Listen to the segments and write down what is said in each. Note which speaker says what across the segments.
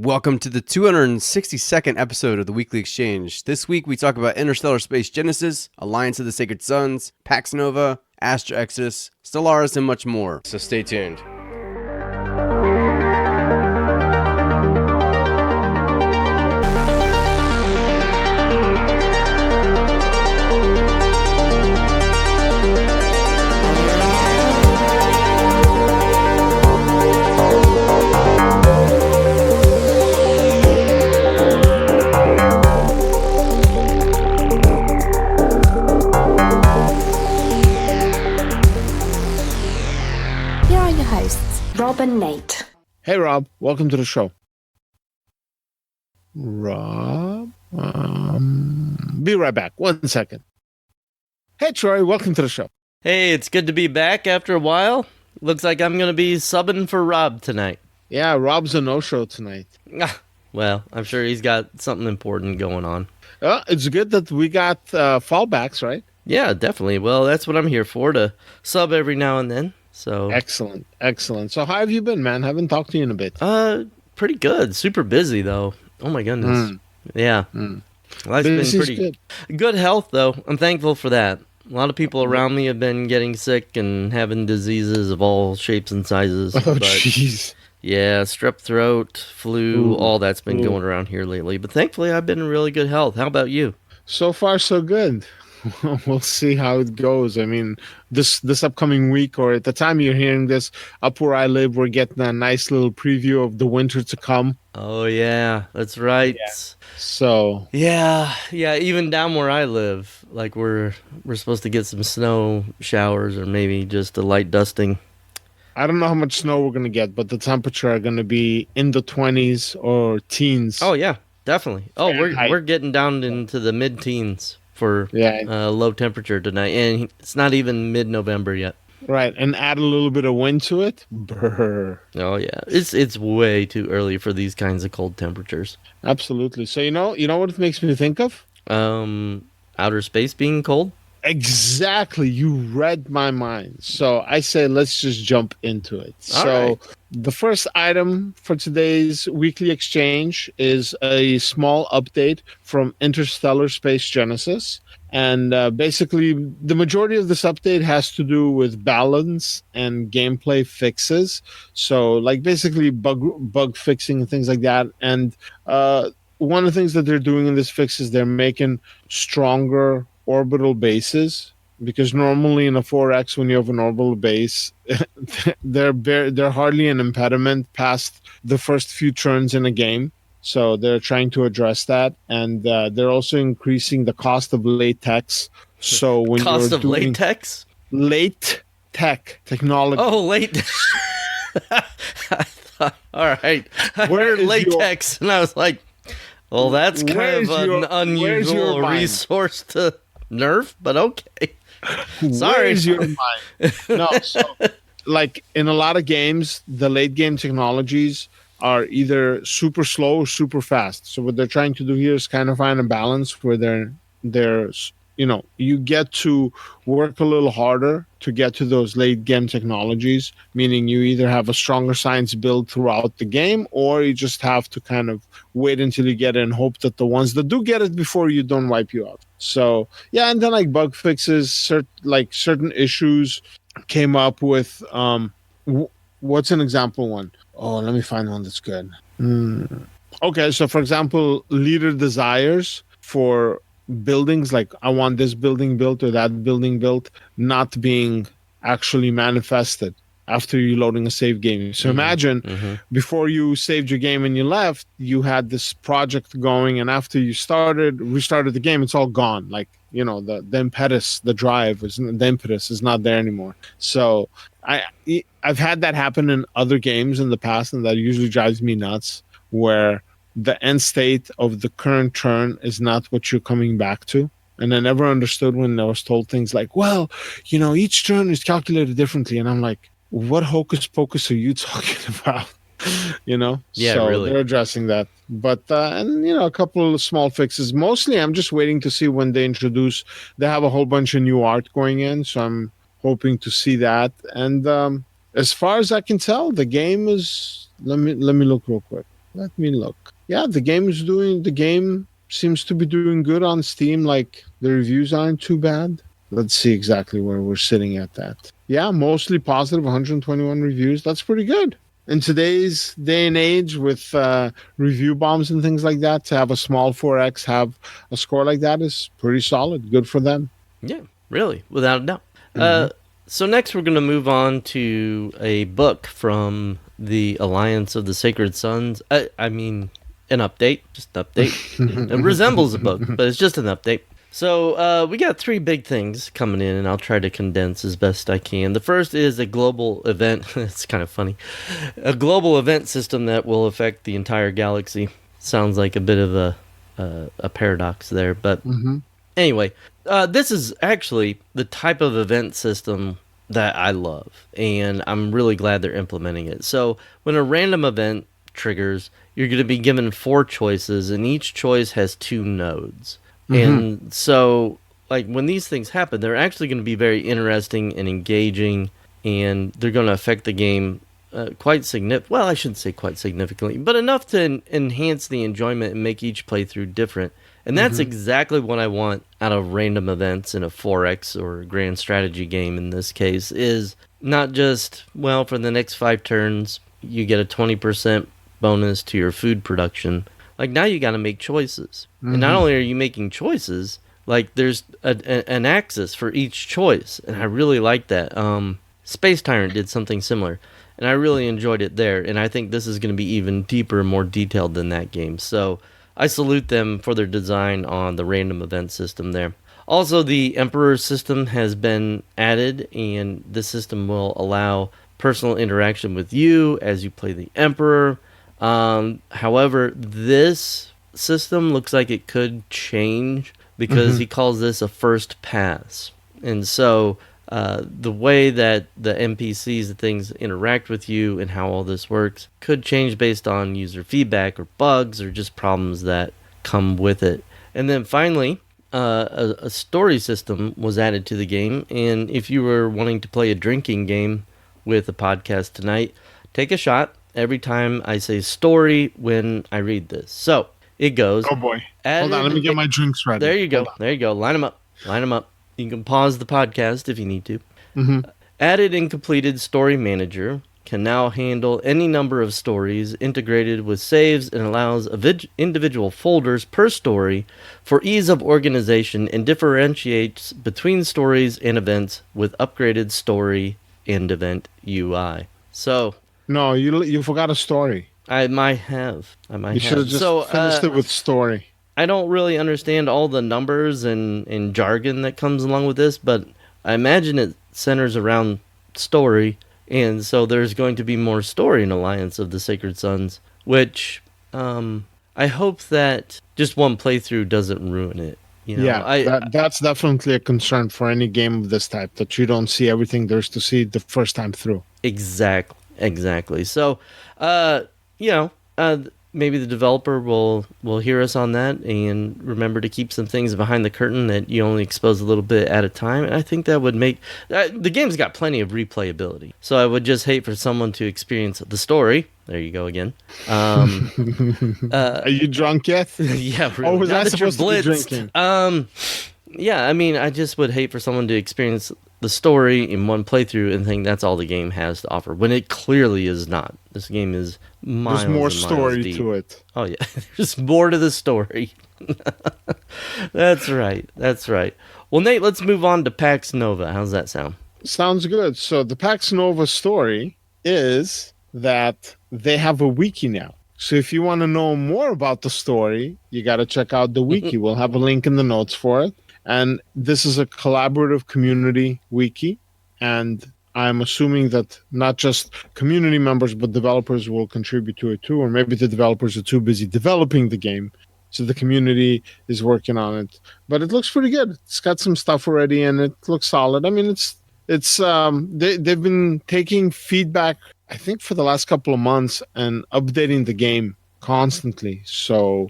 Speaker 1: Welcome to the 262nd episode of the Weekly Exchange. This week we talk about Interstellar Space Genesis, Alliance of the Sacred Suns, Pax Nova, Astra Exodus, Stellaris, and much more. So stay tuned.
Speaker 2: Rob and Nate.
Speaker 3: Hey, Rob. Welcome to the show. Rob? Be right back. 1 second. Hey, Troy. Welcome to the show.
Speaker 4: Hey, it's good to be back after a while. Looks like I'm going to be subbing for Rob tonight.
Speaker 3: Yeah, Rob's a no-show tonight.
Speaker 4: Well, I'm sure he's got something important going on.
Speaker 3: It's good that we got fallbacks, right?
Speaker 4: Yeah, definitely. Well, that's what I'm here for, to sub every now and then. So
Speaker 3: excellent. So how have you been, man? Haven't talked to you in a bit.
Speaker 4: Pretty good. Super busy though. Oh my goodness. Yeah. Life's been pretty good health though. I'm thankful for that. A lot of people around me have been getting sick and having diseases of all shapes and sizes.
Speaker 3: Oh, jeez.
Speaker 4: Yeah, strep throat, flu, all that's been going around here lately. But thankfully, I've been in really good health. How about you?
Speaker 3: So far, so good. We'll see how it goes. I mean, this upcoming week, or at the time you're hearing this, up where I live, we're getting a nice little preview of the winter to come.
Speaker 4: Oh, yeah, that's right.
Speaker 3: Yeah. So
Speaker 4: yeah, even down where I live, like we're supposed to get some snow showers or maybe just a light dusting.
Speaker 3: I don't know how much snow we're going to get, but the temperature are going to be in the 20s or teens.
Speaker 4: Oh, yeah, definitely. Oh, we're getting down into the mid-teens for low temperature tonight, and it's not even mid-November yet.
Speaker 3: Right, and add a little bit of wind to it. Brr.
Speaker 4: Oh yeah, it's way too early for these kinds of cold temperatures.
Speaker 3: Absolutely. So you know what it makes me think of?
Speaker 4: Outer space being cold.
Speaker 3: Exactly. You read my mind. So I say let's just jump into it. The first item for today's weekly exchange is a small update from Interstellar Space Genesis. And basically, the majority of this update has to do with balance and gameplay fixes. So, like, basically bug fixing and things like that. And one of the things that they're doing in this fix is they're making stronger orbital bases, because normally in a 4X, when you have an orbital base, they're hardly an impediment past the first few turns in a game. So they're trying to address that, and they're also increasing the cost of latex. So when
Speaker 4: latex,
Speaker 3: late tech technology.
Speaker 4: Oh, late. All right. I heard latex, and I was like, well, that's kind of an unusual resource to nerf, but okay. Sorry.
Speaker 3: Where's your mind? No, so like in a lot of games, the late game technologies are either super slow or super fast. So what they're trying to do here is kind of find a balance where they're you get to work a little harder to get to those late game technologies, meaning you either have a stronger science build throughout the game, or you just have to kind of wait until you get it and hope that the ones that do get it before you don't wipe you out. So yeah, and then like bug fixes, certain issues came up with. What's an example one? Oh, let me find one that's good. Okay, so for example, leader desires for buildings, like I want this building built or that building built, not being actually manifested after you loading a save game. So imagine before you saved your game and you left, you had this project going, and after you restarted the game, it's all gone. Like, the impetus, the drive, the impetus is not there anymore. So I've had that happen in other games in the past, and that usually drives me nuts, where the end state of the current turn is not what you're coming back to. And I never understood when I was told things like, well, each turn is calculated differently. And I'm like, what hocus pocus are you talking about?
Speaker 4: Yeah,
Speaker 3: so
Speaker 4: really.
Speaker 3: They're addressing that. But, a couple of small fixes. Mostly I'm just waiting to see when they have a whole bunch of new art going in. So I'm hoping to see that. And as far as I can tell, the game is, let me look real quick. Let me look. Yeah, the game seems to be doing good on Steam. Like the reviews aren't too bad. Let's see exactly where we're sitting at that. Yeah, mostly positive, 121 reviews. That's pretty good. In today's day and age with review bombs and things like that, to have a small 4X have a score like that is pretty solid. Good for them.
Speaker 4: Yeah, really, without a doubt.
Speaker 3: Mm-hmm.
Speaker 4: So next we're going to move on to a book from the Alliance of the Sacred Sons. I mean, an update, just an update. It resembles a book, but it's just an update. So we got 3 big things coming in, and I'll try to condense as best I can. The first is a global event. It's kind of funny. A global event system that will affect the entire galaxy. Sounds like a bit of a paradox there, but anyway, this is actually the type of event system that I love, and I'm really glad they're implementing it. So when a random event triggers, you're going to be given 4 choices, and each choice has 2 nodes. And so, like, when these things happen, they're actually going to be very interesting and engaging, and they're going to affect the game quite significant. Well, I shouldn't say quite significantly, but enough to enhance the enjoyment and make each playthrough different. And that's exactly what I want out of random events in a 4X or a grand strategy game in this case, is not just, well, for the next 5 turns, you get a 20% bonus to your food production. Like, now you got to make choices. And not only are you making choices, like, there's an axis for each choice. And I really like that. Space Tyrant did something similar, and I really enjoyed it there. And I think this is going to be even deeper and more detailed than that game. So I salute them for their design on the random event system there. Also, the Emperor system has been added, and this system will allow personal interaction with you as you play the Emperor. However, this system looks like it could change because he calls this a first pass. And so the way that the NPCs and things interact with you and how all this works could change based on user feedback or bugs or just problems that come with it. And then finally, a story system was added to the game. And if you were wanting to play a drinking game with a podcast tonight, take a shot every time I say story when I read this. So it goes.
Speaker 3: Oh boy. Hold on, let me get my drinks ready.
Speaker 4: There you go. There you go. Line them up. Line them up. You can pause the podcast if you need to. Added and completed Story Manager can now handle any number of stories integrated with saves and allows individual folders per story for ease of organization and differentiates between stories and events with upgraded story and event UI. So...
Speaker 3: No, you forgot a story.
Speaker 4: I might have.
Speaker 3: You should have just finished it with story.
Speaker 4: I don't really understand all the numbers and jargon that comes along with this, but I imagine it centers around story, and so there's going to be more story in Alliance of the Sacred Sons, which I hope that just one playthrough doesn't ruin it. You know,
Speaker 3: yeah, that's definitely a concern for any game of this type, that you don't see everything there's to see the first time through.
Speaker 4: Exactly. So, maybe the developer will hear us on that and remember to keep some things behind the curtain that you only expose a little bit at a time. And I think that would make... the game's got plenty of replayability. So I would just hate for someone to experience the story. There you go again. Are
Speaker 3: you drunk yet?
Speaker 4: Yeah, really.
Speaker 3: Oh, was I supposed to be drinking?
Speaker 4: Yeah, I mean, I just would hate for someone to experience the story in one playthrough and think that's all the game has to offer, when it clearly is not. This game is miles
Speaker 3: There's more
Speaker 4: and miles
Speaker 3: story
Speaker 4: deep.
Speaker 3: to it.
Speaker 4: Oh, yeah. There's more to the story. That's right. Well, Nate, let's move on to Pax Nova. How's that sound?
Speaker 3: Sounds good. So the Pax Nova story is that they have a wiki now. So if you want to know more about the story, you got to check out the wiki. We'll have a link in the notes for it. And this is a collaborative community wiki. And I'm assuming that not just community members, but developers will contribute to it too. Or maybe the developers are too busy developing the game, so the community is working on it. But it looks pretty good. It's got some stuff already, and it looks solid. I mean, they've been taking feedback, I think, for the last couple of months and updating the game constantly. So,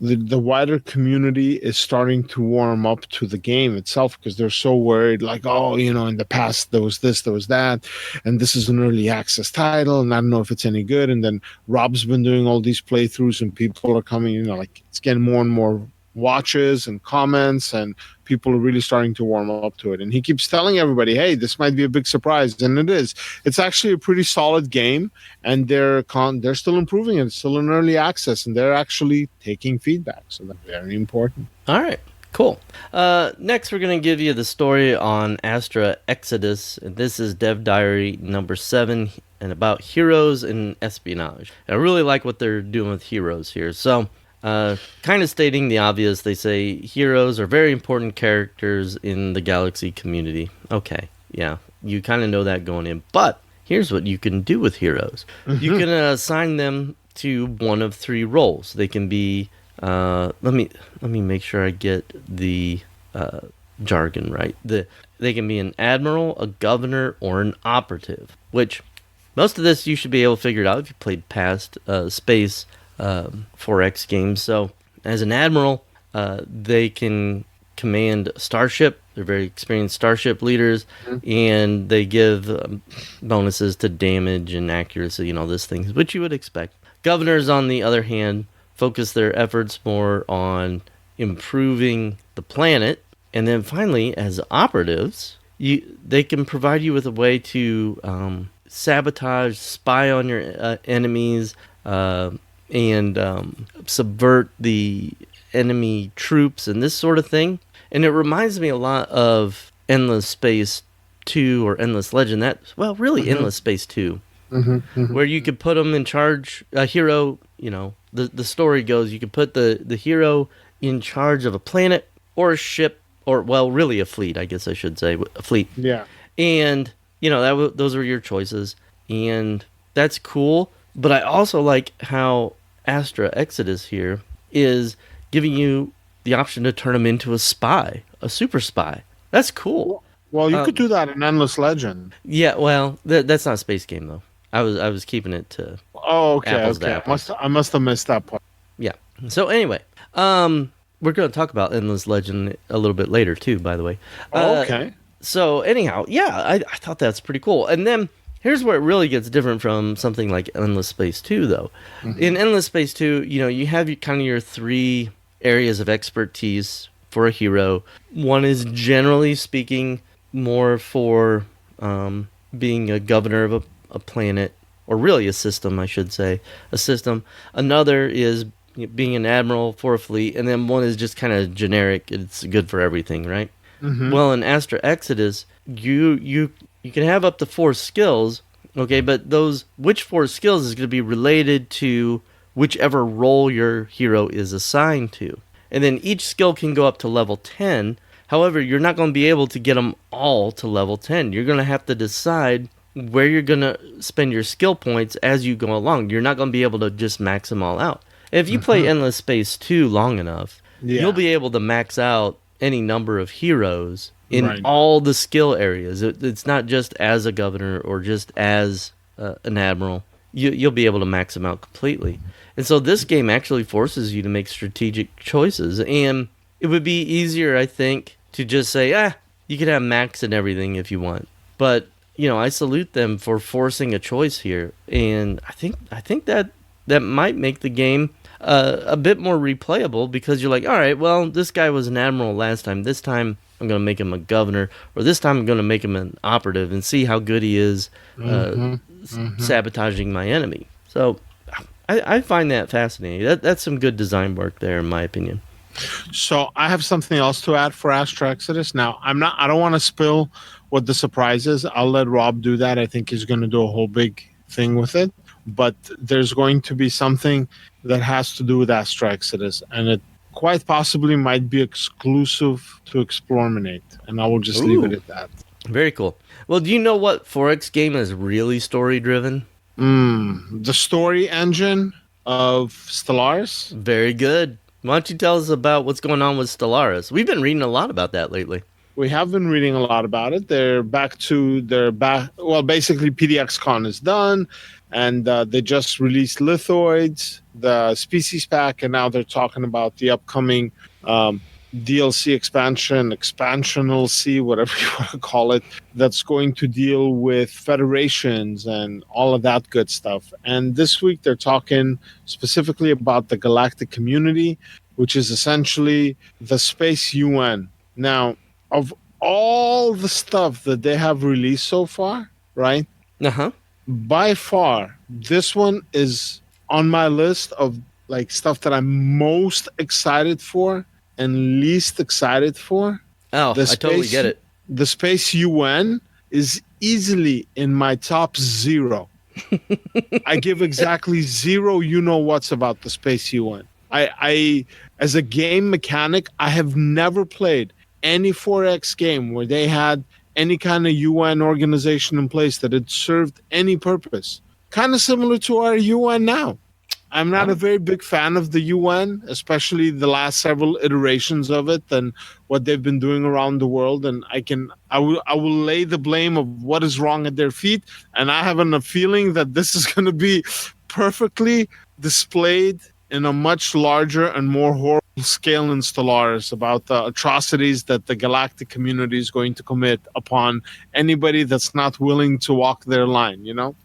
Speaker 3: the wider community is starting to warm up to the game itself because they're so worried, like, oh, in the past there was this, there was that, and this is an early access title, and I don't know if it's any good. And then Rob's been doing all these playthroughs, and people are coming, like it's getting more and more watches and comments, and people are really starting to warm up to it. And he keeps telling everybody, hey, this might be a big surprise, and it is. It's actually a pretty solid game, and they're still improving it. It's still in early access, and they're actually taking feedback, so that's very important.
Speaker 4: All right, cool. Next, we're going to give you the story on Astra Exodus. This is Dev Diary number 7, and about heroes and espionage. I really like what they're doing with heroes here. So, kind of stating the obvious, they say heroes are very important characters in the Galaxy community. Okay, yeah, you kind of know that going in. But here's what you can do with heroes. You can assign them to one of 3 roles. They can be, let me make sure I get the jargon right. They can be an admiral, a governor, or an operative. Which most of this you should be able to figure it out if you played past space 4X games. So as an admiral, they can command a starship. They're very experienced starship leaders, and they give bonuses to damage and accuracy and all these things, which you would expect. Governors, on the other hand, focus their efforts more on improving the planet. And then finally, as operatives, they can provide you with a way to sabotage, spy on your enemies, and subvert the enemy troops and this sort of thing. And it reminds me a lot of Endless Space 2 or Endless Legend. Endless Space 2, where you could put them in charge, a hero, the story goes, you could put the hero in charge of a planet or a ship, or, well, really a fleet, I guess I should say, a fleet.
Speaker 3: Yeah.
Speaker 4: And, those are your choices. And that's cool. But I also like how Astra Exodus here is giving you the option to turn him into a spy, a super spy. That's cool.
Speaker 3: Well, you could do that in Endless Legend.
Speaker 4: Yeah, well, that's not a space game, though. I was keeping it to apples to apples.
Speaker 3: I must have missed that part.
Speaker 4: Yeah. So anyway, we're going to talk about Endless Legend a little bit later, too, by the way.
Speaker 3: Okay.
Speaker 4: So anyhow, yeah, I thought that's pretty cool. And then here's where it really gets different from something like Endless Space 2, though. In Endless Space 2, you have your 3 areas of expertise for a hero. One is, generally speaking, more for being a governor of a planet, or really a system, I should say. A system. Another is being an admiral for a fleet, and then one is just kind of generic. It's good for everything, right? Well, in Astra Exodus, you can have up to 4 skills, okay, but which 4 skills is going to be related to whichever role your hero is assigned to. And then each skill can go up to level 10. However, you're not going to be able to get them all to level 10. You're going to have to decide where you're going to spend your skill points as you go along. You're not going to be able to just max them all out. If you play Endless Space 2 long enough, you'll be able to max out any number of heroes in all the skill areas. It's not just as a governor or just as an admiral. You'll be able to max them out completely. And so this game actually forces you to make strategic choices. And it would be easier, I think, to just say, you can have max and everything if you want. But, I salute them for forcing a choice here. And I think that might make the game a bit more replayable, because you're like, all right, well, this guy was an admiral last time. This time I'm going to make him a governor, or this time I'm going to make him an operative and see how good he is sabotaging my enemy. So I find that fascinating. That's some good design work there, in my opinion.
Speaker 3: So I have something else to add for Astra Exodus. Now, I don't want to spill what the surprise is. I'll let Rob do that. I think he's going to do a whole big thing with it. But there's going to be something that has to do with Astra Exodus, and it quite possibly might be exclusive to eXplorminate, and I will just leave it at that.
Speaker 4: Very cool. Well, do you know what 4X game is really story-driven?
Speaker 3: The story engine of Stellaris?
Speaker 4: Very good. Why don't you tell us about what's going on with Stellaris? We've been reading a lot about that lately.
Speaker 3: We have been reading a lot about it. Well, basically PDXCon is done, And they just released Lithoids, the Species Pack, and now they're talking about the upcoming DLC expansion, expansional C, whatever you want to call it, that's going to deal with federations and all of that good stuff. And this week they're talking specifically about the Galactic community, which is essentially the Space UN. Now, of all the stuff that they have released so far, right?
Speaker 4: Uh-huh.
Speaker 3: By far, this one is on my list of like stuff that I'm most excited for and least excited for.
Speaker 4: Oh, I totally get it.
Speaker 3: The Space UN is easily in my top 0. I give exactly 0 you-know-whats about the Space UN. I, as a game mechanic, I have never played any 4X game where they had any kind of UN organization in place that had served any purpose. Kind of similar to our UN now. I'm not a very big fan of the UN, especially the last several iterations of it and what they've been doing around the world. And I will lay the blame of what is wrong at their feet. And I have a feeling that this is going to be perfectly displayed in a much larger and more horrible scale in Stellaris about the atrocities that the Galactic community is going to commit upon anybody that's not willing to walk their line, you know?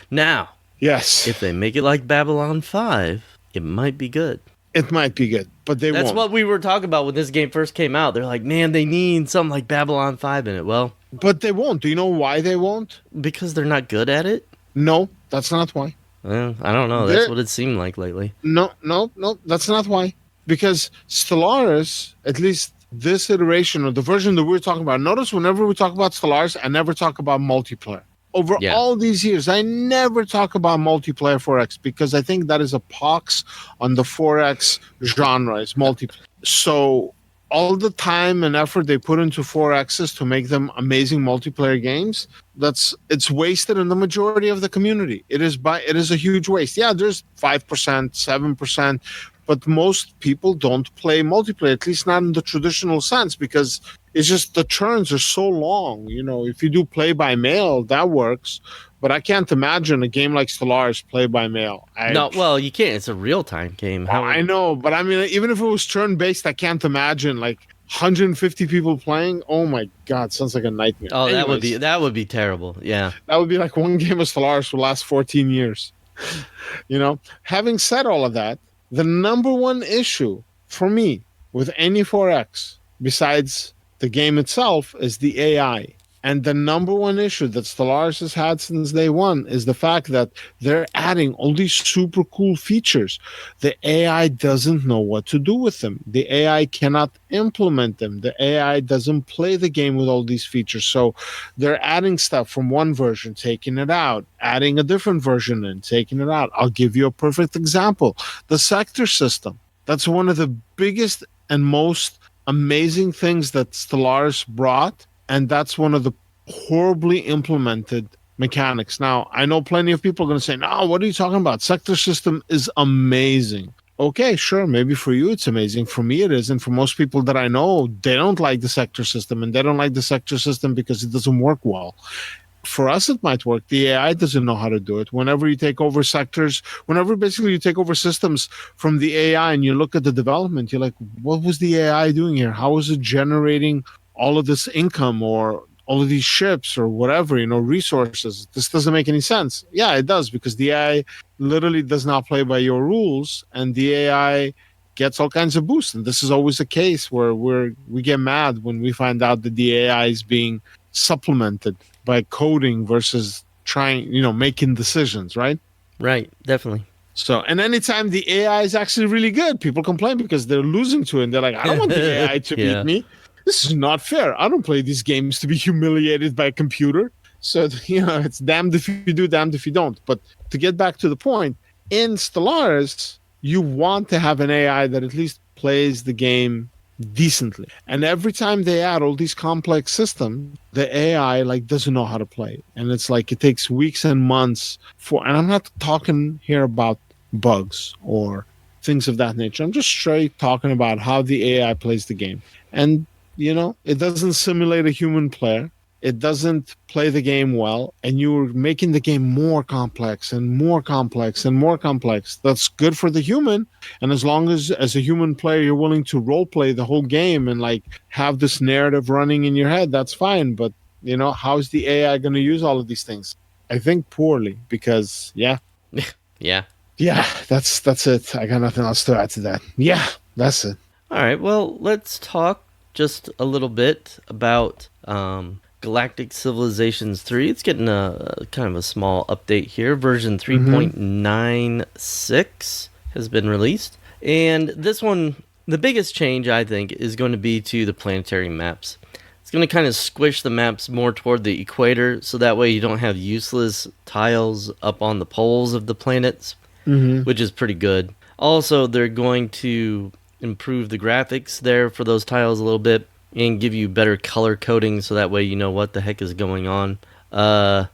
Speaker 4: Now,
Speaker 3: yes,
Speaker 4: if they make it like Babylon 5, it might be good.
Speaker 3: It might be good, but they won't.
Speaker 4: That's what we were talking about when this game first came out. They're like, man, they need something like Babylon 5 in it. Well,
Speaker 3: but they won't. Do you know why they won't?
Speaker 4: Because they're not good at it?
Speaker 3: No, that's not why.
Speaker 4: Well, I don't know. That's what it seemed like lately.
Speaker 3: No, that's not why. Because Stellaris, at least this iteration or the version that we're talking about, notice whenever we talk about Stellaris, I never talk about multiplayer. Over all these years, I never talk about multiplayer 4X because I think that is a pox on the 4X genre, is multiplayer. So all the time and effort they put into 4Xs to make them amazing multiplayer games, it's wasted in the majority of the community. It is a huge waste. Yeah, there's 5%, 7%, but most people don't play multiplayer, at least not in the traditional sense, because it's just the turns are so long. You know, if you do play by mail, that works. But I can't imagine a game like Stellaris play by mail.
Speaker 4: No, well, you can't. It's a real-time game.
Speaker 3: I know, but I mean, even if it was turn-based, I can't imagine like 150 people playing. Oh my God, sounds like a nightmare.
Speaker 4: Oh, anyways, that would be terrible. Yeah,
Speaker 3: that would be like one game of Stellaris would last 14 years. You know, having said all of that, the number one issue for me with any 4X, besides the game itself, is the AI. And the number one issue that Stellaris has had since day one is the fact that they're adding all these super cool features. The AI doesn't know what to do with them. The AI cannot implement them. The AI doesn't play the game with all these features. So they're adding stuff from one version, taking it out, adding a different version in, taking it out. I'll give you a perfect example. The sector system. That's one of the biggest and most amazing things that Stellaris brought. And that's one of the horribly implemented mechanics. Now, I know plenty of people are going to say, no, what are you talking about? Sector system is amazing. Okay, sure. Maybe for you it's amazing. For me it isn't. For most people that I know, they don't like the sector system. And they don't like the sector system because it doesn't work well. For us, it might work. The AI doesn't know how to do it. Whenever you take over sectors, whenever basically you take over systems from the AI and you look at the development, you're like, what was the AI doing here? How was it generating all of this income or all of these ships or whatever, resources? This doesn't make any sense. Yeah, it does, because the AI literally does not play by your rules, and the AI gets all kinds of boosts. And this is always a case where we get mad when we find out that the AI is being supplemented by coding versus trying, making decisions, right?
Speaker 4: Right, definitely.
Speaker 3: So, and anytime the AI is actually really good, people complain because they're losing to it. And they're like, I don't want the AI to beat me. This is not fair. I don't play these games to be humiliated by a computer. So, it's damned if you do, damned if you don't. But to get back to the point, in Stellaris, you want to have an AI that at least plays the game decently. And every time they add all these complex systems, the AI doesn't know how to play. And it's like it takes weeks and months and I'm not talking here about bugs or things of that nature. I'm just straight talking about how the AI plays the game. And it doesn't simulate a human player. it doesn't play the game well, and you're making the game more complex and more complex and more complex. That's good for the human, and as long as a human player you're willing to role play the whole game and like have this narrative running in your head, that's fine. But how's the AI going to use all of these things? I think poorly, because yeah, that's it. I got nothing else to add to that. Yeah, that's it.
Speaker 4: All right, well, let's talk just a little bit about Galactic Civilizations 3. It's getting a kind of a small update here. Version 3.96 has been released. And this one, the biggest change, I think, is going to be to the planetary maps. It's going to kind of squish the maps more toward the equator, so that way you don't have useless tiles up on the poles of the planets, which is pretty good. Also, they're going to improve the graphics there for those tiles a little bit and give you better color coding, so that way you know what the heck is going on. And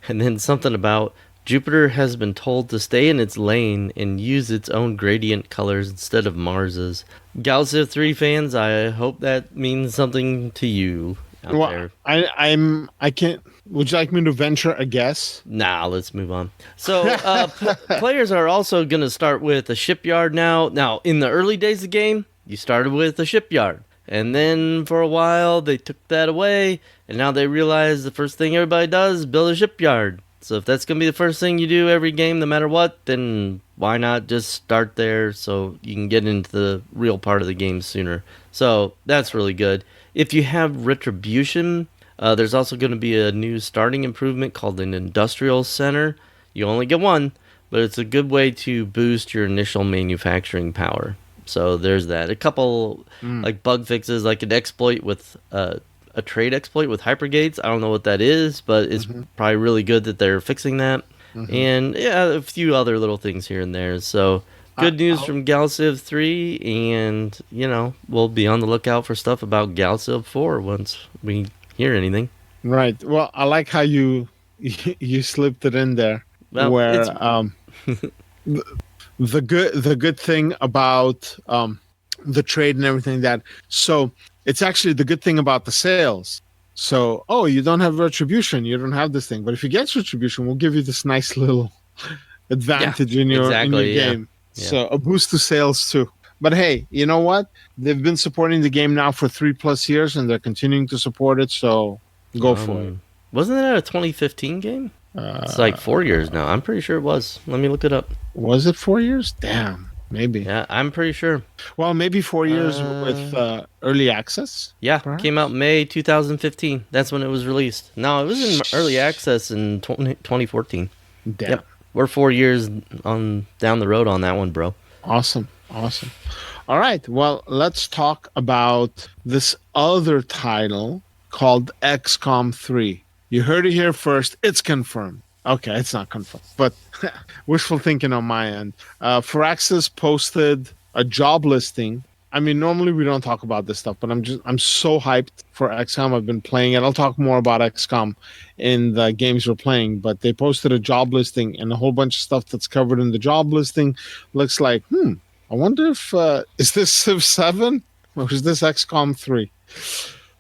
Speaker 4: then something about Jupiter has been told to stay in its lane and use its own gradient colors instead of Mars's. Galciv 3 fans, I hope that means something to you out there.
Speaker 3: I can't. Would you like me to venture a guess?
Speaker 4: Nah, let's move on. So, players are also going to start with a shipyard now. Now, in the early days of the game, you started with a shipyard. And then for a while, they took that away. And now they realize the first thing everybody does is build a shipyard. So if that's going to be the first thing you do every game, no matter what, then why not just start there so you can get into the real part of the game sooner. So that's really good. If you have Retribution, there's also going to be a new starting improvement called an Industrial Center. You only get one, but it's a good way to boost your initial manufacturing power. So there's that. A couple like bug fixes, like an exploit with a trade exploit with hypergates. I don't know what that is, but it's probably really good that they're fixing that. And yeah, a few other little things here and there. So good news from Galciv 3, and we'll be on the lookout for stuff about Galciv 4 once we hear anything. Right.
Speaker 3: Well, I like how you slipped it in there. Well, where the good thing about the trade and everything so it's actually the good thing about the sales. So, you don't have Retribution, you don't have this thing, but if you get Retribution, we'll give you this nice little advantage in your game. Yeah. So a boost to sales too. But hey, you know what? They've been supporting the game now for 3+ years, and they're continuing to support it. So go for it.
Speaker 4: Wasn't that a 2015 game? It's like 4 years now. I'm pretty sure it was. Let me look it up.
Speaker 3: Was it 4 years? Damn, maybe.
Speaker 4: Yeah, I'm pretty sure.
Speaker 3: Well, maybe 4 years with early access.
Speaker 4: Yeah,
Speaker 3: perhaps?
Speaker 4: Came out May 2015. That's when it was released. No, it was in early access in 2014.
Speaker 3: Damn.
Speaker 4: Yep. We're 4 years down the road on that one, bro.
Speaker 3: Awesome. All right. Well, let's talk about this other title called XCOM 3. You heard it here first. It's confirmed. Okay, it's not confirmed, but wishful thinking on my end. Firaxis posted a job listing. I mean, normally we don't talk about this stuff, but I'm so hyped for XCOM. I've been playing it. I'll talk more about XCOM in the games we're playing, but they posted a job listing, and a whole bunch of stuff that's covered in the job listing looks like, I wonder if, is this Civ 7 or is this XCOM 3?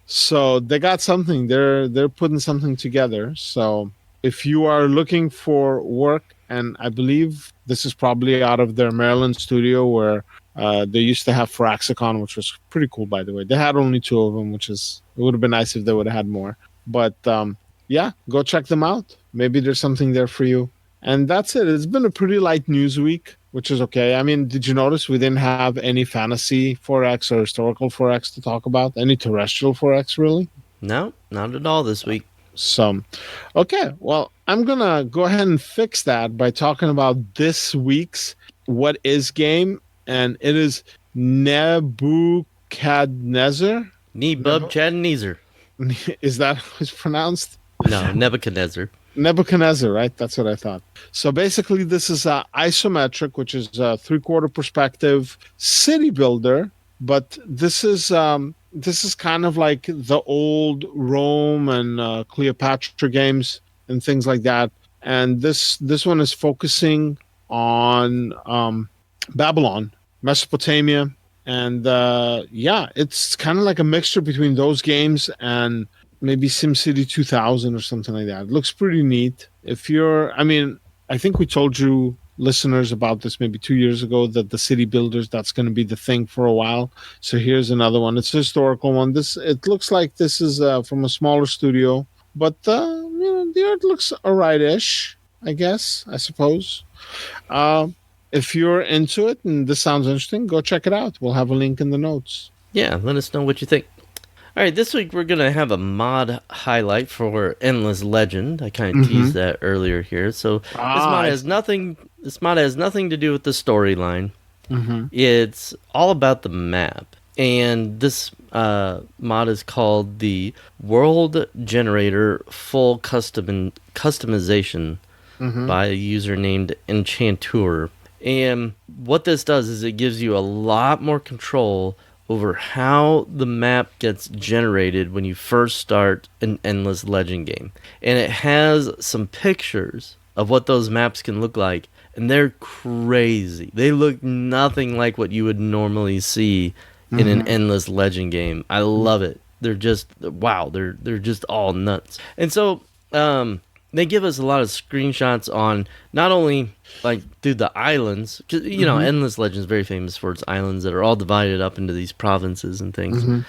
Speaker 3: So they got something. They're putting something together. So if you are looking for work, and I believe this is probably out of their Maryland studio where they used to have Firaxicon, which was pretty cool, by the way. They had only 2 of them, it would have been nice if they would have had more. But yeah, go check them out. Maybe there's something there for you. And that's it. It's been a pretty light news week, which is okay. I mean, did you notice we didn't have any fantasy 4X or historical 4X to talk about? Any terrestrial 4X, really?
Speaker 4: No, not at all this week.
Speaker 3: So, okay. Well, I'm going to go ahead and fix that by talking about this week's What Is game. And it is Nebuchadnezzar.
Speaker 4: Nebuchadnezzar.
Speaker 3: Is that how it's pronounced?
Speaker 4: No, Nebuchadnezzar.
Speaker 3: Nebuchadnezzar, right? That's what I thought. So basically, this is isometric, which is a 3/4 perspective city builder. But this is kind of like the old Rome and Cleopatra games and things like that. And this one is focusing on Babylon, Mesopotamia, and yeah, it's kind of like a mixture between those games and maybe SimCity 2000 or something like that. It looks pretty neat. I think we told you listeners about this maybe 2 years ago, that the city builders, that's going to be the thing for a while. So here's another one. It's a historical one. It looks like this is from a smaller studio, but the art looks alright-ish, I suppose. If you're into it and this sounds interesting, go check it out. We'll have a link in the notes.
Speaker 4: Yeah, let us know what you think. All right, this week we're going to have a mod highlight for Endless Legend. I kind of teased that earlier here. So this mod has nothing to do with the storyline. It's all about the map. And this mod is called the World Generator Full Customization by a user named Enchanteur. And what this does is it gives you a lot more control over how the map gets generated when you first start an Endless Legend game. And it has some pictures of what those maps can look like, and they're crazy. They look nothing like what you would normally see in an Endless Legend game. I love it. They're just, wow, they're just all nuts. And so they give us a lot of screenshots on not only like through the islands, because Endless Legend is very famous for its islands that are all divided up into these provinces and things.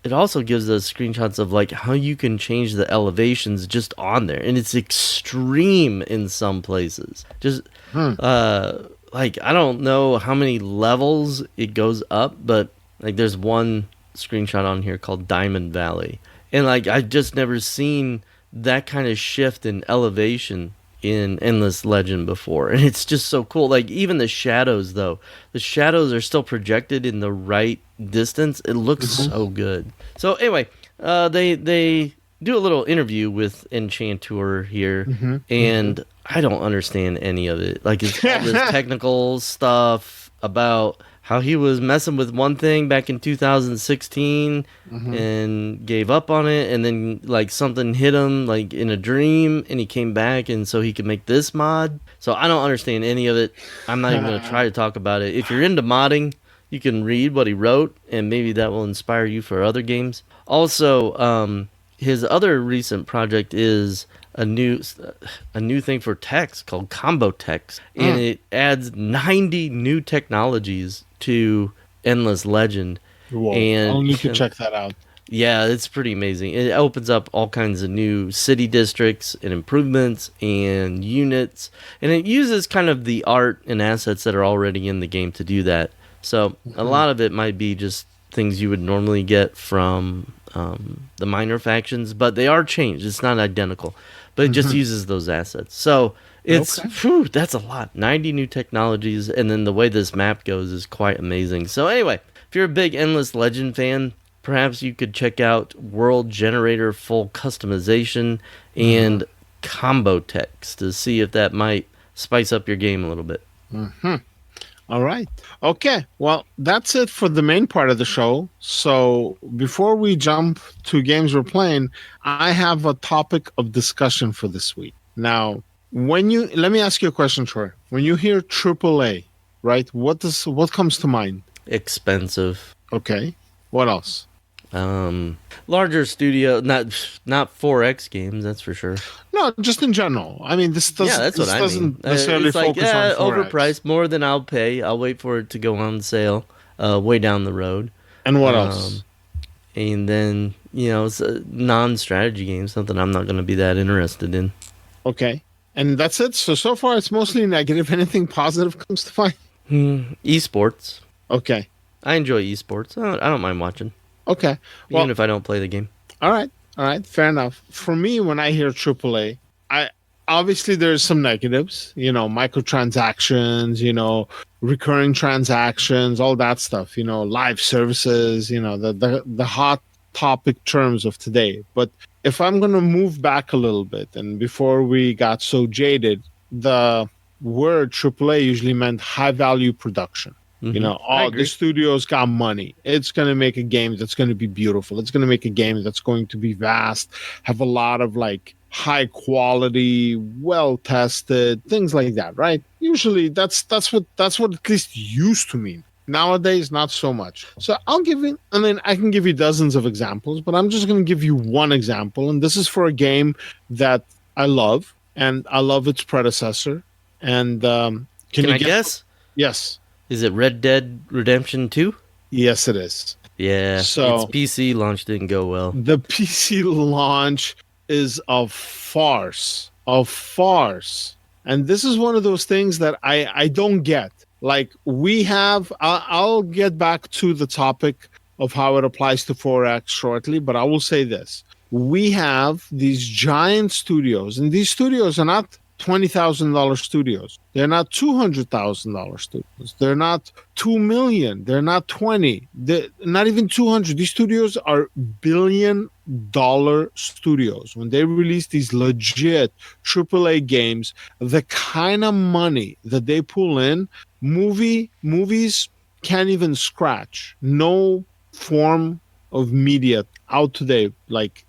Speaker 4: It also gives us screenshots of like how you can change the elevations just on there, and it's extreme in some places. Just like I don't know how many levels it goes up, but like there's one screenshot on here called Diamond Valley, and like I've just never seen that kind of shift in elevation in Endless Legend before, and it's just so cool. Like even the shadows, though, the shadows are still projected in the right distance. It looks so good. So anyway, they do a little interview with Enchanteur here, and I don't understand any of it. Like it's all this technical stuff about how he was messing with one thing back in 2016 and gave up on it, and then like something hit him like in a dream and he came back, and so he could make this mod. So I don't understand any of it. I'm not even going to try to talk about it. If you're into modding, you can read what he wrote, and maybe that will inspire you for other games. Also, his other recent project is a new thing for text called Combo Text, and it adds 90 new technologies to Endless Legend.
Speaker 3: Whoa,
Speaker 4: and
Speaker 3: I'll need to check that out.
Speaker 4: Yeah, it's pretty amazing. It opens up all kinds of new city districts and improvements and units, and it uses kind of the art and assets that are already in the game to do that. So a lot of it might be just things you would normally get from the minor factions, but they are changed. It's not identical, but it just uses those assets. So it's that's a lot. 90 new technologies, and then the way this map goes is quite amazing. So anyway, if you're a big Endless Legend fan, perhaps you could check out World Generator Full Customization and Combo Text to see if that might spice up your game a little bit.
Speaker 3: All right. Okay. Well, that's it for the main part of the show. So before we jump to games we're playing, I have a topic of discussion for this week. Now, let me ask you a question, Troy. When you hear AAA, right? What comes to mind?
Speaker 4: Expensive.
Speaker 3: Okay. What else?
Speaker 4: Larger studio, not 4X games, that's for sure.
Speaker 3: No, just in general. I mean, this doesn't.
Speaker 4: Yeah, that's what I mean.
Speaker 3: Doesn't necessarily
Speaker 4: it's like,
Speaker 3: focus on 4X.
Speaker 4: Overpriced, more than I'll pay. I'll wait for it to go on sale, way down the road.
Speaker 3: And what else?
Speaker 4: And then it's a non-strategy game, something I'm not going to be that interested in.
Speaker 3: Okay, and that's it. So far, it's mostly negative. Anything positive comes to mind?
Speaker 4: Esports.
Speaker 3: Okay.
Speaker 4: I enjoy esports. I don't mind watching.
Speaker 3: Okay. Well,
Speaker 4: even if I don't play the game.
Speaker 3: All right. Fair enough. For me, when I hear AAA, obviously there's some negatives, microtransactions, recurring transactions, all that stuff, live services, the hot topic terms of today. But if I'm going to move back a little bit, and before we got so jaded, the word AAA usually meant high value production. The studio's got money. It's going to make a game that's going to be beautiful. It's going to make a game that's going to be vast, have a lot of like high quality, well tested, things like that, right? Usually that's what at least used to mean. Nowadays, not so much. So I'll give you, I mean, I can give you dozens of examples, but I'm just going to give you one example. And this is for a game that I love, and I love its predecessor. And
Speaker 4: can I guess?
Speaker 3: Yes.
Speaker 4: Is it Red Dead Redemption 2?
Speaker 3: Yes, it is.
Speaker 4: Yeah,
Speaker 3: so
Speaker 4: its PC launch didn't go well.
Speaker 3: The PC launch is a farce. A farce. And this is one of those things that I don't get. Like we have, I'll get back to the topic of how it applies to 4X shortly, but I will say this. We have these giant studios, and these studios are not $20,000 studios. They're not $200,000 studios. They're not 2 million. They're not 20. They're not even 200. These studios are billion-dollar studios. When they release these legit AAA games, the kind of money that they pull in, movies can't even scratch. No form of media out today, like,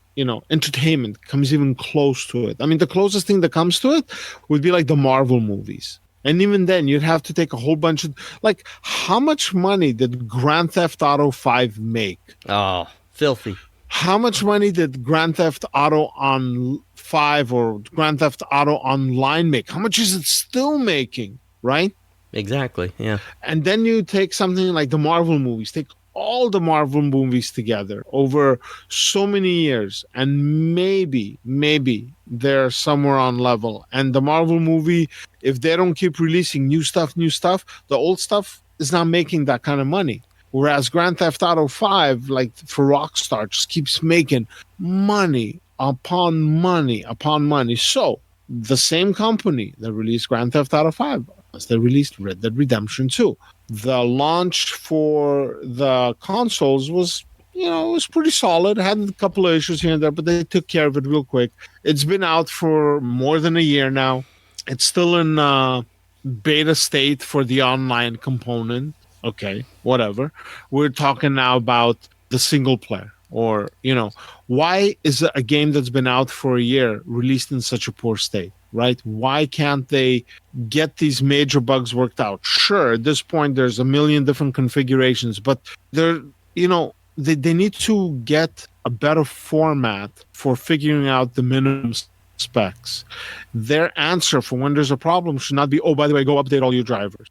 Speaker 3: entertainment comes even close to it. I mean, the closest thing that comes to it would be like the Marvel movies. And even then, you'd have to take a whole bunch of, like, how much money did Grand Theft Auto 5 make?
Speaker 4: Oh, filthy.
Speaker 3: How much money did Grand Theft Auto on 5 or Grand Theft Auto Online make? How much is it still making, right?
Speaker 4: Exactly, yeah.
Speaker 3: And then you take something like the Marvel movies, take all the Marvel movies together over so many years, and maybe they're somewhere on level. And the Marvel movie, if they don't keep releasing new stuff, the old stuff is not making that kind of money. Whereas Grand Theft Auto 5, like for Rockstar, just keeps making money upon money upon money. So the same company that released Grand Theft Auto 5, they released Red Dead Redemption 2. The launch for the consoles was, it was pretty solid. It had a couple of issues here and there, but they took care of it real quick. It's been out for more than a year now. It's still in beta state for the online component. Okay, whatever. We're talking now about the single player. Or, why is a game that's been out for a year released in such a poor state, right? Why can't they get these major bugs worked out? Sure, at this point, there's a million different configurations, but they need to get a better format for figuring out the minimum specs. Their answer for when there's a problem should not be, oh, by the way, go update all your drivers.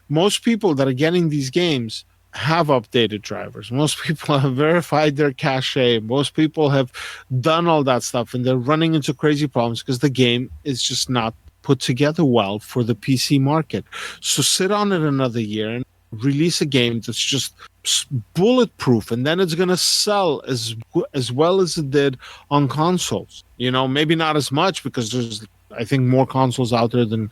Speaker 3: Most people that are getting these games have updated drivers. Most people have verified their cache. Most people have done all that stuff, and they're running into crazy problems because the game is just not put together well for the PC market. So sit on it another year and release a game that's just bulletproof, and then it's going to sell as well as it did on consoles. Maybe not as much because there's, I think, more consoles out there than,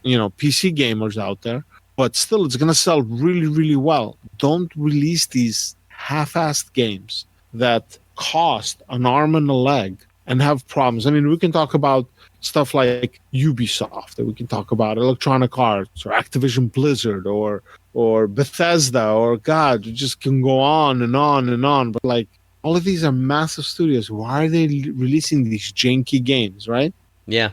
Speaker 3: PC gamers out there. But still, it's going to sell really, really well. Don't release these half-assed games that cost an arm and a leg and have problems. I mean, we can talk about stuff like Ubisoft, or we can talk about Electronic Arts, or Activision Blizzard, or Bethesda, or God, you just can go on and on and on. But like, all of these are massive studios. Why are they releasing these janky games, right?
Speaker 4: Yeah.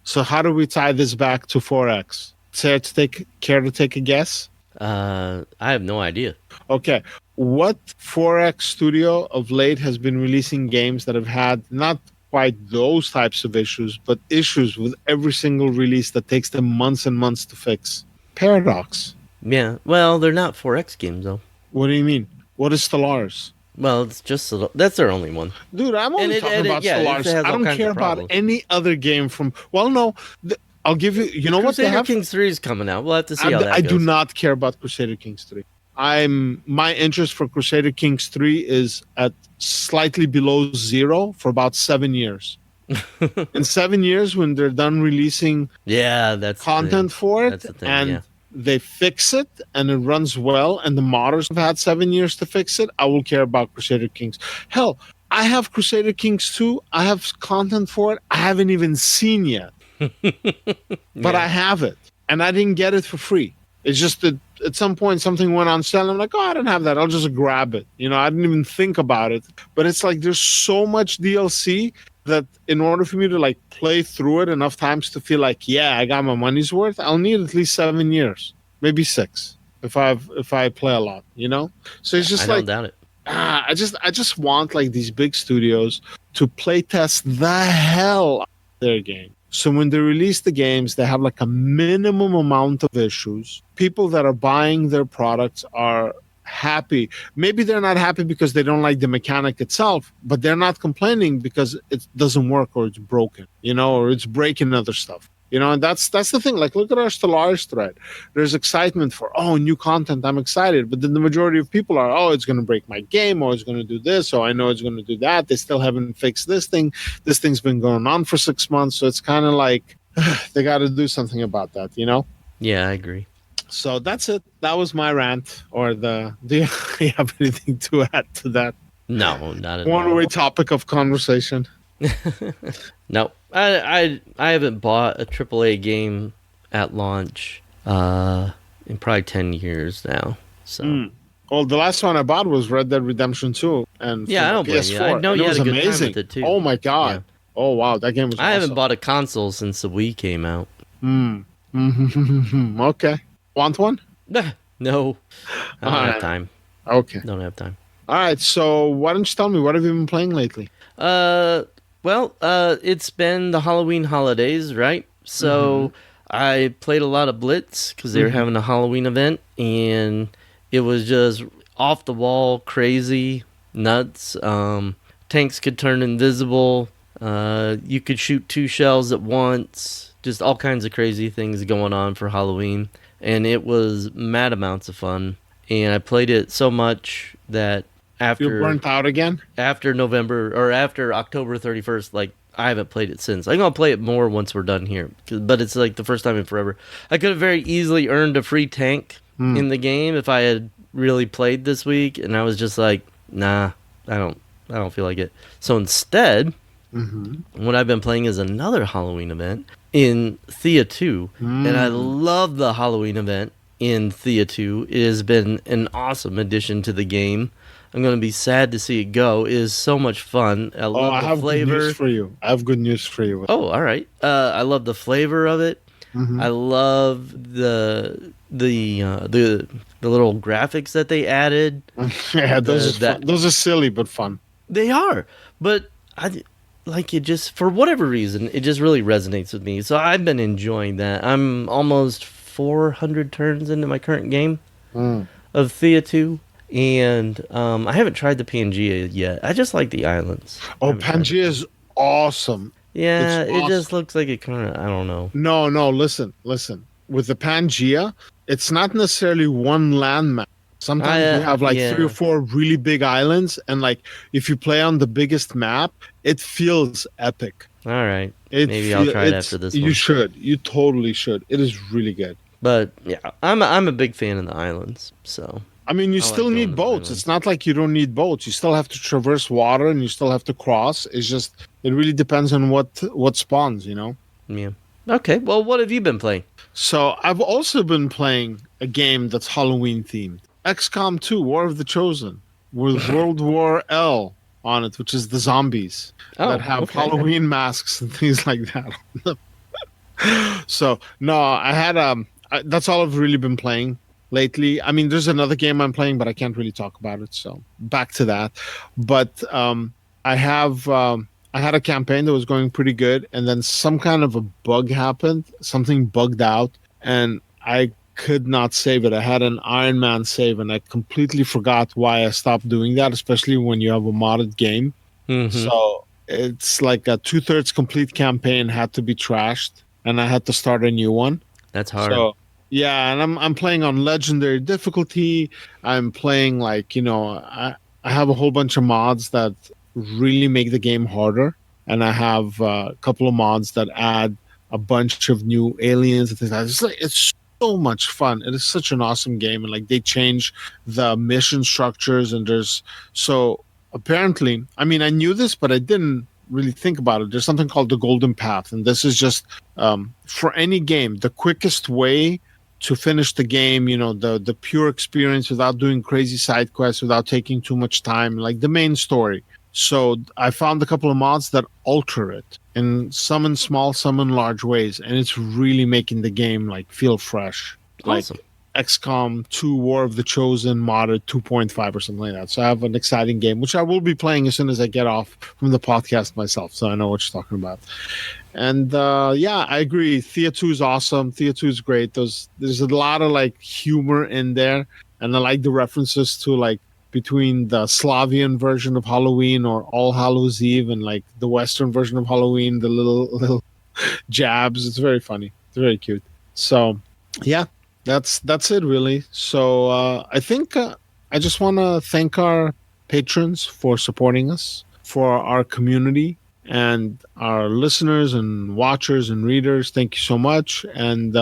Speaker 4: So
Speaker 3: how do we tie this back to 4X? Care to take a guess?
Speaker 4: I have no idea.
Speaker 3: Okay. What 4X studio of late has been releasing games that have had not quite those types of issues, but issues with every single release that takes them months and months to fix? Paradox.
Speaker 4: Yeah. Well, they're not 4X games, though.
Speaker 3: What do you mean? What is Stellaris?
Speaker 4: Well, it's just that's their only one.
Speaker 3: Dude, I'm only talking about Stellaris. I don't care about any other game from... Well, no... I'll give you... You know what?
Speaker 4: Crusader Kings 3 is coming out. We'll have to see how that goes.
Speaker 3: I do not care about Crusader Kings 3. My interest for Crusader Kings 3 is at slightly below zero for about 7 years. In 7 years, when they're done releasing content for it, they fix it, and it runs well, and the modders have had 7 years to fix it, I will care about Crusader Kings. Hell, I have Crusader Kings 2. I have content for it I haven't even seen yet. But I have it, and I didn't get it for free. It's just that at some point something went on sale. I'm like, oh, I don't have that. I'll just grab it. I didn't even think about it. But it's like there's so much DLC that in order for me to like play through it enough times to feel like, yeah, I got my money's worth, I'll need at least 7 years, maybe 6. if I play a lot, you know. So it's just
Speaker 4: I
Speaker 3: like,
Speaker 4: don't doubt it.
Speaker 3: I just want like these big studios to play test the hell out of their game. So when they release the games, they have like a minimum amount of issues. People that are buying their products are happy. Maybe they're not happy because they don't like the mechanic itself, but they're not complaining because it doesn't work or it's broken, you know, or it's breaking other stuff. You know, and that's the thing. Like, look at our Stellaris thread. There's excitement for, oh, new content. I'm excited. But then the majority of people are, oh, it's going to break my game, or it's going to do this, or I know it's going to do that. They still haven't fixed this thing. This thing's been going on for 6 months. So it's kind of like they got to do something about that, you know?
Speaker 4: Yeah, I agree.
Speaker 3: So that's it. That was my rant. Or do you have anything to add to that?
Speaker 4: No, not at all.
Speaker 3: One-way topic of conversation.
Speaker 4: No, I haven't bought a AAA game at launch in probably 10 years now. So
Speaker 3: Well, the last one I bought was Red Dead Redemption 2, and
Speaker 4: yeah, I don't blame you. I know you had a good time with it too.
Speaker 3: Oh my god!
Speaker 4: Yeah.
Speaker 3: Oh wow, that game was.
Speaker 4: I haven't bought a console since the Wii came out.
Speaker 3: Okay, want one?
Speaker 4: No, I don't have
Speaker 3: right.
Speaker 4: time.
Speaker 3: Okay.
Speaker 4: Don't have time.
Speaker 3: All right. So why don't you tell me what have you been playing lately?
Speaker 4: Well, it's been the Halloween holidays, right? So I played a lot of Blitz because they were having a Halloween event, and it was just off the wall, crazy, nuts. Tanks could turn invisible. You could shoot 2 shells at once. Just all kinds of crazy things going on for Halloween, and it was mad amounts of fun. And I played it so much that
Speaker 3: You're burnt out again?
Speaker 4: after October 31st, like, I haven't played it since. I'm going to play it more once we're done here, but it's like the first time in forever. I could have very easily earned a free tank in the game if I had really played this week, and I was just like, nah, I don't feel like it. So instead, what I've been playing is another Halloween event in Thea 2, and I love the Halloween event in Thea 2. It has been an awesome addition to the game. I'm going to be sad to see it go. It is so much fun. I love the flavor.
Speaker 3: Good news for you. I have good news for you.
Speaker 4: Oh, all right. I love the flavor of it. I love the little graphics that they added.
Speaker 3: Yeah, those are silly but fun.
Speaker 4: They are, but I like it. Just for whatever reason, it just really resonates with me. So I've been enjoying that. I'm almost 400 turns into my current game of Thea 2. And I haven't tried the Pangea yet. I just like the islands.
Speaker 3: Oh, Pangea is awesome.
Speaker 4: Yeah,
Speaker 3: It's
Speaker 4: it
Speaker 3: awesome.
Speaker 4: just looks like it kind of, I don't know.
Speaker 3: No, listen. With the Pangea, it's not necessarily one landmass. Sometimes you have like 3 or 4 really big islands, and like if you play on the biggest map, it feels epic.
Speaker 4: All right, maybe I'll try it after this one.
Speaker 3: You should. You totally should. It is really good.
Speaker 4: But yeah, I'm a big fan of the islands, so.
Speaker 3: I mean, you
Speaker 4: I like
Speaker 3: still
Speaker 4: going to
Speaker 3: need
Speaker 4: the
Speaker 3: boats.
Speaker 4: island.
Speaker 3: It's not like you don't need boats. You still have to traverse water, and you still have to cross. It's just it really depends on what spawns, you know.
Speaker 4: Yeah. Okay. Well, what have you been playing?
Speaker 3: So I've also been playing a game that's Halloween themed. XCOM 2: War of the Chosen with World War L on it, which is the zombies that have Halloween masks and things like that. So no, I had that's all I've really been playing lately. I mean, there's another game I'm playing, but I can't really talk about it. So back to that. But I had a campaign that was going pretty good, and then some kind of a bug happened. Something bugged out, and I could not save it. I had an Iron Man save, and I completely forgot why I stopped doing that, especially when you have a modded game. So it's like a 2/3 complete campaign had to be trashed, and I had to start a new one.
Speaker 4: That's hard.
Speaker 3: So yeah, and I'm playing on legendary difficulty. I'm playing like, you know, I have a whole bunch of mods that really make the game harder, and I have a couple of mods that add a bunch of new aliens and things like that. It's like, it's so much fun. It is such an awesome game, and like they change the mission structures, and there's so apparently, I mean, I knew this, but I didn't really think about it. There's something called the golden path, and this is just for any game the quickest way to finish the game, you know, the pure experience without doing crazy side quests, without taking too much time, like the main story. So I found a couple of mods that alter it, and some in small, some in large ways, and it's really making the game like feel fresh.
Speaker 4: Awesome.
Speaker 3: Like XCOM 2 War of the Chosen modded 2.5 or something like that. So I have an exciting game, which I will be playing as soon as I get off from the podcast myself. So I know what you're talking about. And yeah, I agree. Thea 2 is awesome. Thea 2 is great. There's a lot of like humor in there. And I like the references to like between the Slavian version of Halloween or All Hallows Eve and like the Western version of Halloween, the little jabs. It's very funny. It's very cute. So yeah, that's it really. So I think I just want to thank our patrons for supporting us, for our community and our listeners and watchers and readers. Thank you so much. And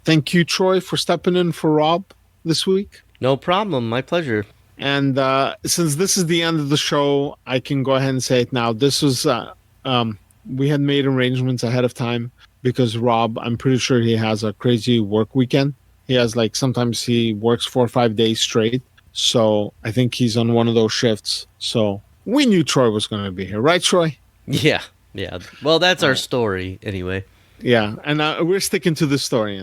Speaker 3: thank you, Troy, for stepping in for Rob this week.
Speaker 4: No problem. My pleasure.
Speaker 3: And since this is the end of the show, I can go ahead and say it now. This was, we had made arrangements ahead of time because Rob, I'm pretty sure he has a crazy work weekend. He has like, sometimes he works 4 or 5 days straight. So I think he's on one of those shifts. So we knew Troy was going to be here. Right, Troy?
Speaker 4: Yeah. Well, that's our story anyway.
Speaker 3: Yeah. And we're sticking to the story.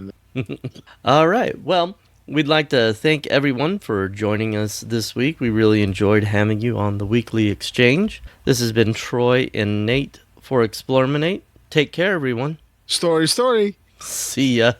Speaker 4: All right. Well, we'd like to thank everyone for joining us this week. We really enjoyed having you on the Weekly Exchange. This has been Troy and Nate for eXplorminate. Take care, everyone.
Speaker 3: Story.
Speaker 4: See ya.